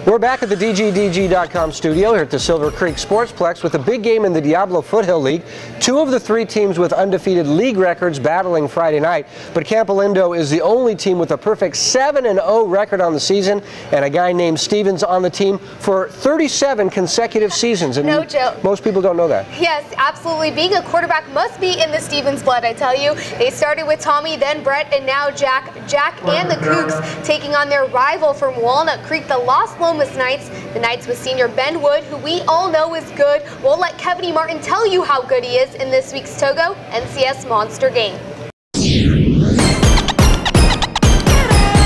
We're back at the DGDG.com studio here at the Silver Creek Sportsplex with a big game in the Diablo Foothill League. Two of the three teams with undefeated league records battling Friday night, but Campolindo is the only team with a perfect 7-0 record on the season, and a guy named Stevens on the team for 37 consecutive seasons. And no joke. Most people don't know that. Yes, absolutely. Being a quarterback must be in the Stevens blood, I tell you. They started with Tommy, then Brett, and now Jack. Jack and the Cougs taking on their rival from Walnut Creek, the Los Lomas Knights. The Knights with senior Ben Wood, who we all know is good. We'll let Kevin E. Martin tell you how good he is in this week's Togo NCS Monster Game.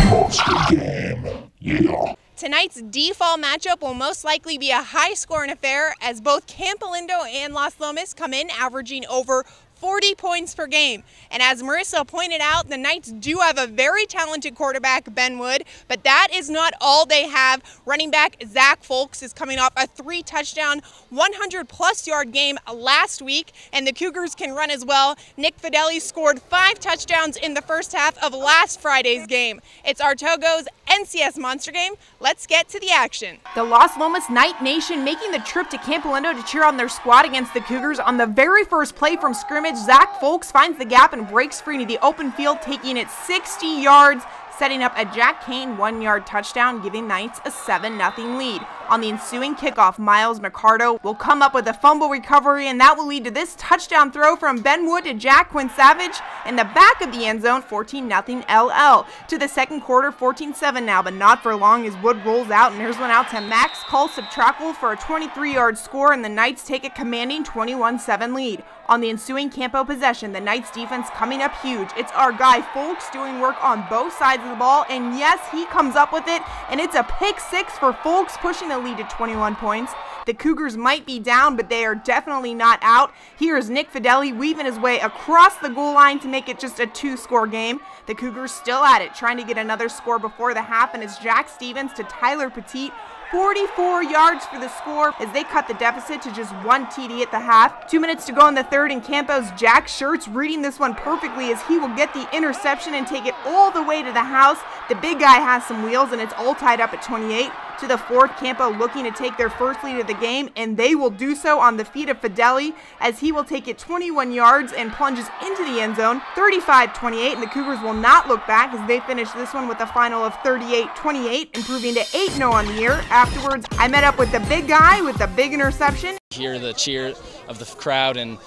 Monster Game. Yeah. Tonight's default matchup will most likely be a high-scoring affair as both Campolindo and Los Lomas come in averaging over 40 points per game. And as Marissa pointed out, the Knights do have a very talented quarterback, Ben Wood, but that is not all they have. Running back ZACK FULKS is coming off a 3-touchdown, 100-plus yard game last week, and the Cougars can run as well. Nick Fideli scored 5 touchdowns in the first half of last Friday's game. It's our Togo's NCS Monster Game. Let's get to the action. The Los Lomas Knight Nation making the trip to Campolindo to cheer on their squad against the Cougars. On the very first play from scrimmage, ZACK FULKS finds the gap and breaks free into the open field, taking it 60 yards, setting up a Jack Kane 1-yard touchdown, giving Knights a 7-0 lead. On the ensuing kickoff, MERCADO will come up with a fumble recovery, and that will lead to this touchdown throw from Ben Wood to Jack Savage in the back of the end zone, 14-0 LL. To the second quarter, 14-7 now, but not for long as Wood rolls out, and here's one out to Max KUL-SUP-TRAKUL for a 23-yard score, and the Knights take a commanding 21-7 lead. On the ensuing Campo possession, the Knights defense coming up huge. It's our guy FULKS doing work on both sides of the ball, and yes, he comes up with it, and it's a pick 6 for FULKS, pushing the lead to 21 points. The Cougars might be down, but they are definitely not out. Here's Nick Fideli weaving his way across the goal line to make it just a 2-score game. The Cougars still at it, trying to get another score before the half, and it's Jack Stevens to Tyler Petit. 44 yards for the score as they cut the deficit to just 1 TD at the half. 2 minutes to go in the third, and Campo's Jack Schertz reading this one perfectly as he will get the interception and take it all the way to the house. The big guy has some wheels, and it's all tied up at 28. To the fourth, Campo looking to take their first lead of the game, and they will do so on the feet of Fideli as he will take it 21 yards and plunges into the end zone, 35-28, and the Cougars will not look back as they finish this one with a final of 38-28, improving to 8-0 on the year. Afterwards, I met up with the big guy with the big interception. Hear the cheer of the crowd, and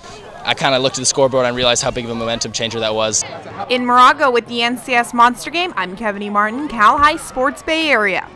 I kind of looked at the scoreboard and realized how big of a momentum changer that was. In Moraga with the NCS Monster Game, I'm Kevin E. Martin, Cal High Sports Bay Area.